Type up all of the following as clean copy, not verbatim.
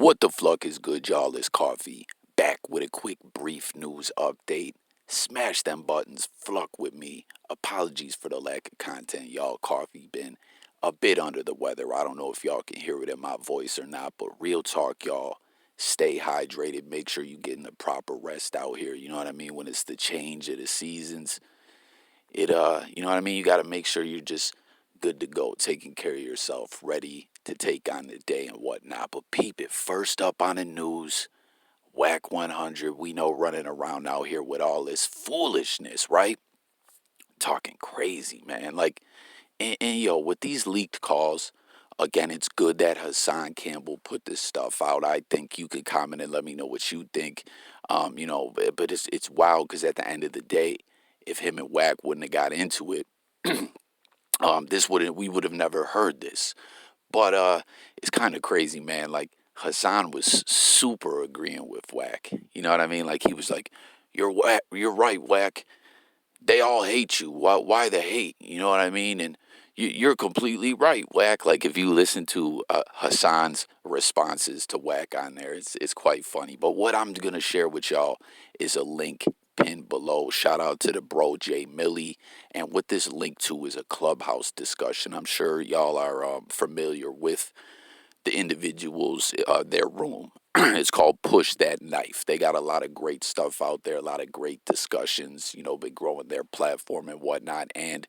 What the fuck is good, y'all? It's Coffee, back with a quick brief news update. Smash them buttons, fluck with me. Apologies for the lack of content, y'all. Coffee been a bit under the weather. I don't know if y'all can hear it in my voice or not, but real talk, y'all. Stay hydrated. Make sure you getting the proper rest out here. You know what I mean? When it's the change of the seasons, you know what I mean? You got to make sure you're just good to go, taking care of yourself, ready to take on the day and whatnot. But peep it, first up on the news, WACK100, we know running around out here with all this foolishness, right? Talking crazy, man. Like, and yo, with these leaked calls, again, it's good that Hassan Campbell put this stuff out. I think you could comment and let me know what you think. But it's wild because at the end of the day, if him and Wack wouldn't have got into it, this wouldn't we would have never heard this. But it's kind of crazy, man. Like Hassan was super agreeing with Wack. You know what I mean? Like he was like, "You're Wack. You're right, Wack. They all hate you. Why the hate? You know what I mean?" And you're completely right, Wack. Like if you listen to Hassan's responses to Wack on there, it's quite funny. But what I'm gonna share with y'all is a link pinned below. Shout out to the bro Jay Millie, and what this link to is a clubhouse discussion. I'm sure y'all are familiar with the individuals, their room. It's called Push That Knife. They got a lot of great stuff out there, a lot of great discussions, been growing their platform and whatnot. And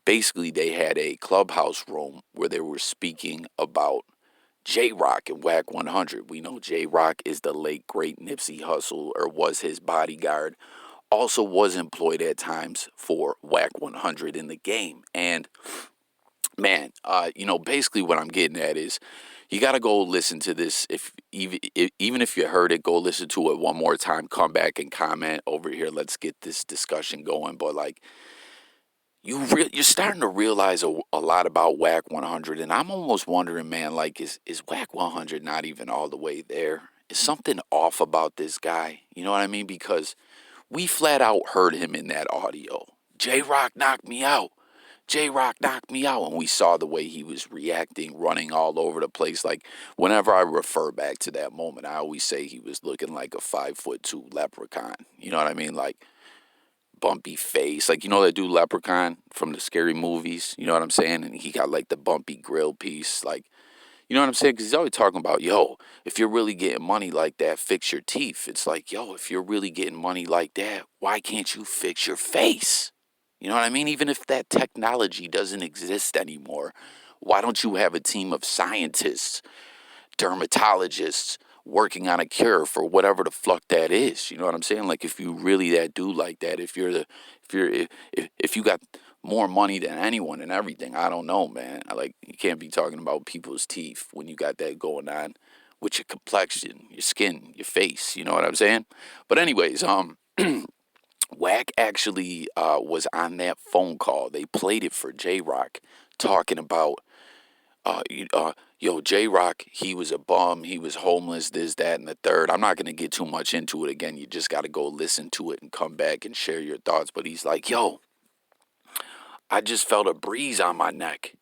basically, they had a clubhouse room where they were speaking about Jroc and WACK100. We know Jroc is the late, great Nipsey Hussle, or was his bodyguard. Also was employed at times for WACK100 in the game. And man, basically what I'm getting at is you got to go listen to this. Even if you heard it, go listen to it one more time. Come back and comment over here. Let's get this discussion going. But like, you're starting to realize a lot about WACK 100, and I'm almost wondering, man, like, is WACK 100 not even all the way there? Is something off about this guy? You know what I mean? Because we flat out heard him in that audio. Jroc knocked me out. Jroc knocked me out, and we saw the way he was reacting, running all over the place. Like, whenever I refer back to that moment, I always say he was looking like a 5'2" leprechaun. You know what I mean? Like, bumpy face. Like, that dude Leprechaun from the scary movies? You know what I'm saying? And he got, like, the bumpy grill piece. Like, you know what I'm saying? Because he's always talking about, yo, if you're really getting money like that, fix your teeth. It's like, yo, if you're really getting money like that, why can't you fix your face? You know what I mean? Even if that technology doesn't exist anymore, why don't you have a team of scientists, dermatologists, working on a cure for whatever the fuck that is? You know what I'm saying? Like, if you really that dude like that, if you got more money than anyone and everything, I don't know, man. Like, you can't be talking about people's teeth when you got that going on with your complexion, your skin, your face. You know what I'm saying? But anyways, Wack actually was on that phone call. They played it for Jroc, talking about, yo, Jroc, he was a bum, he was homeless, this, that, and the third. I'm not going to get too much into it again. You just got to go listen to it and come back and share your thoughts. But he's like, yo, I just felt a breeze on my neck,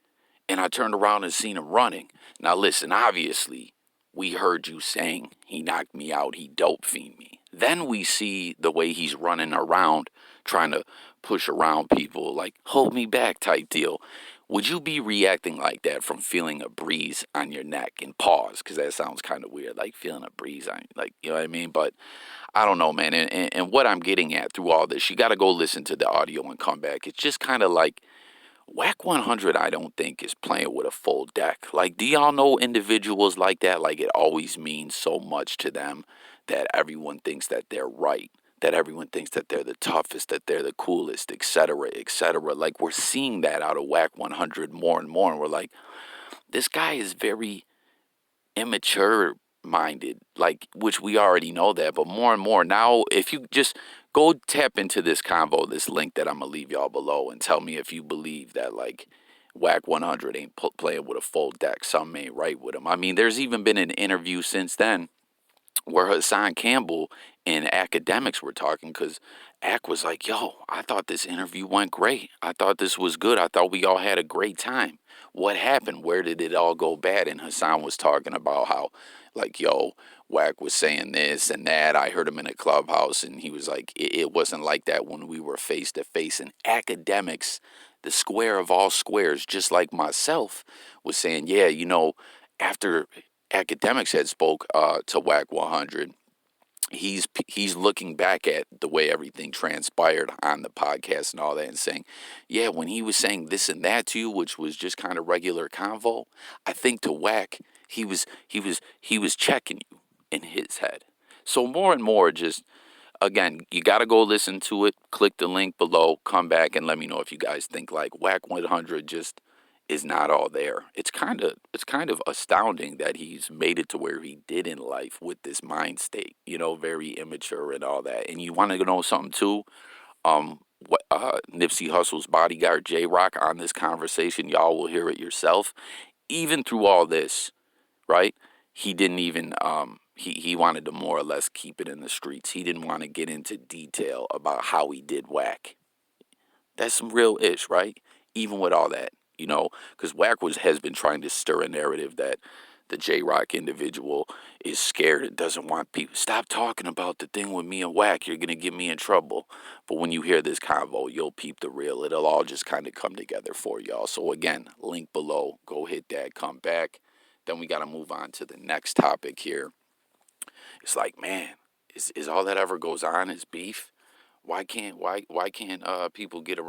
and I turned around and seen him running. Now, listen, obviously, we heard you saying he knocked me out, he dope fiend me. Then we see the way he's running around, trying to push around people, like, hold me back type deal. Would you be reacting like that from feeling a breeze on your neck? And pause, because that sounds kind of weird, like feeling a breeze on, like, you know what I mean? But I don't know, man. And what I'm getting at through all this, you got to go listen to the audio and come back. It's just kind of like, WACK 100, I don't think, is playing with a full deck. Like, do y'all know individuals like that? Like, it always means so much to them that everyone thinks that they're right, that everyone thinks that they're the toughest, that they're the coolest, etc., etc. Like, we're seeing that out of WACK 100 more and more. And we're like, this guy is very immature minded, like, which we already know that, but more and more now, if you just go tap into this convo, this link that I'm gonna leave y'all below, and tell me if you believe that, like, WACK 100 ain't playing with a full deck. Something ain't right with him. I mean, there's even been an interview since then where Hassan Campbell and academics were talking, because Ack was like, yo, I thought this interview went great. I thought this was good. I thought we all had a great time. What happened? Where did it all go bad? And Hassan was talking about how like, yo, Wack was saying this and that. I heard him in a clubhouse, and he was like, it wasn't like that when we were face to face. And academics, the square of all squares, just like myself, was saying, yeah, after academics had spoke to WACK 100, he's looking back at the way everything transpired on the podcast and all that, and saying, yeah, when he was saying this and that to you, which was just kind of regular convo, I think to Wack, he was checking you in his head. So more and more, just again, you got to go listen to it. Click the link below. Come back and let me know if you guys think like WACK 100 just is not all there. It's kind of astounding that he's made it to where he did in life with this mind state. Very immature and all that. And you want to know something too? Nipsey Hussle's bodyguard Jroc on this conversation. Y'all will hear it yourself. Even through all this, right? He didn't even he wanted to more or less keep it in the streets. He didn't want to get into detail about how he did Wack. That's some real ish, right? Even with all that, because Wack has been trying to stir a narrative that the J-Rock individual is scared and doesn't want people. Stop talking about the thing with me and Wack. You're gonna get me in trouble. But when you hear this convo, you'll peep the real. It'll all just kind of come together for y'all. So again, link below. Go hit that. Come back. Then we gotta move on to the next topic here. It's like, man, is all that ever goes on is beef? Why can't people get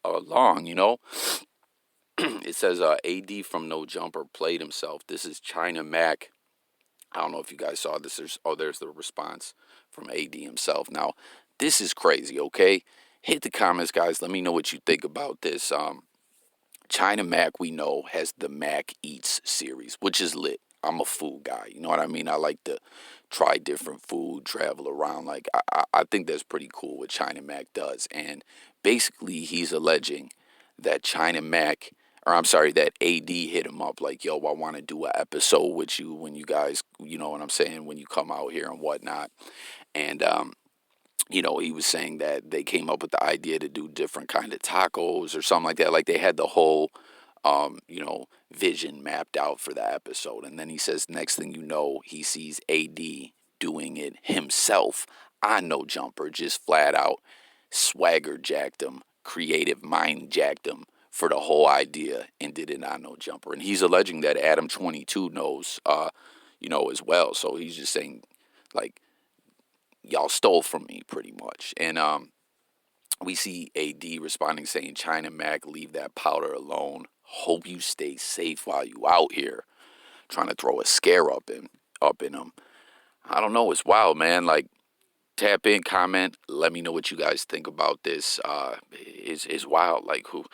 along? It says AD from No Jumper played himself. This is China Mac. I don't know if you guys saw this. There's the response from AD himself. Now, this is crazy. Okay, hit the comments, guys. Let me know what you think about this. China Mac, we know, has the Mac Eats series, which is lit. I'm a food guy. You know what I mean? I like to try different food, travel around. Like, I think that's pretty cool what China Mac does. And basically, he's alleging that China Mac, or I'm sorry, that AD hit him up like, yo, I want to do an episode with you when you guys, you know what I'm saying, when you come out here and whatnot. And, he was saying that they came up with the idea to do different kind of tacos or something like that. Like they had the whole, vision mapped out for the episode. And then he says, next thing you know, he sees AD doing it himself on No Jumper, just flat out swagger jacked him, creative mind jacked him for the whole idea and did it on No Jumper. And he's alleging that Adam 22 knows, as well. So he's just saying, like, y'all stole from me pretty much. And we see AD responding saying, China Mac, leave that powder alone. Hope you stay safe while you out here. Trying to throw a scare up in them. I don't know. It's wild, man. Like, tap in, comment. Let me know what you guys think about this. Is wild. Like, who?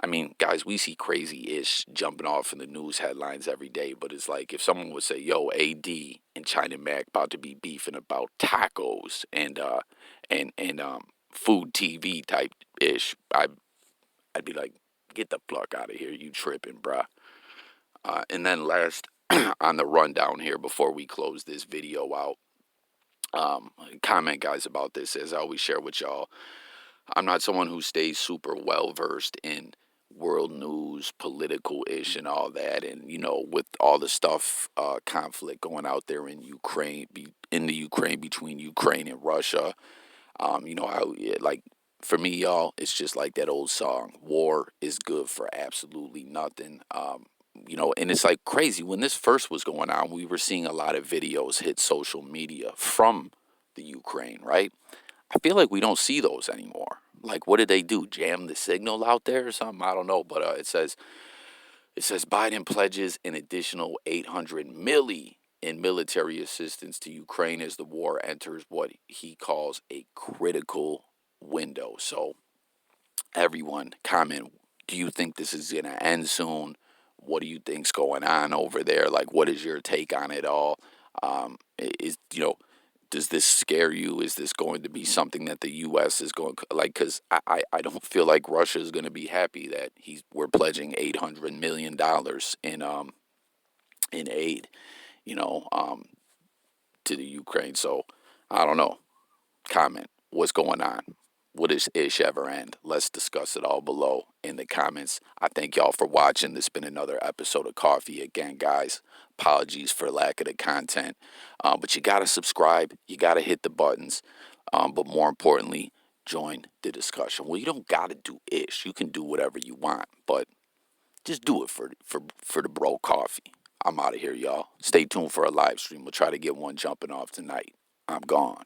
I mean, guys, we see crazy-ish jumping off in the news headlines every day, but it's like if someone would say, yo, AD and China Mac about to be beefing about tacos and food TV type ish, I'd be like, get the fuck out of here, you tripping, bruh. And then last on the rundown here before we close this video out, comment, guys, about this. As I always share with y'all, I'm not someone who stays super well versed in world news, political ish, and all that. And with all the stuff, conflict going out there in Ukraine, in the Ukraine between Ukraine and Russia. How like for me, y'all, it's just like that old song: "War is good for absolutely nothing." And it's like crazy when this first was going on. We were seeing a lot of videos hit social media from the Ukraine, right? I feel like we don't see those anymore. Like, what did they do? Jam the signal out there or something? I don't know. But it says Biden pledges an additional 800 milli in military assistance to Ukraine as the war enters what he calls a critical window. So everyone, comment. Do you think this is gonna end soon? What do you think's going on over there? Like, what is your take on it all? Is does this scare you? Is this going to be something that the U.S. is going like? Because I don't feel like Russia is going to be happy that we're pledging $800 million in aid, you know, um, to the Ukraine. So I don't know. Comment. What's going on? Would this ish ever end? Let's discuss it all below in the comments. I thank y'all for watching. This has been another episode of Coffee. Again, guys, Apologies for lack of the content. But you got to subscribe. You got to hit the buttons. But more importantly, join the discussion. Well, you don't got to do ish. You can do whatever you want. But just do it for the bro coffee. I'm out of here, y'all. Stay tuned for a live stream. We'll try to get one jumping off tonight. I'm gone.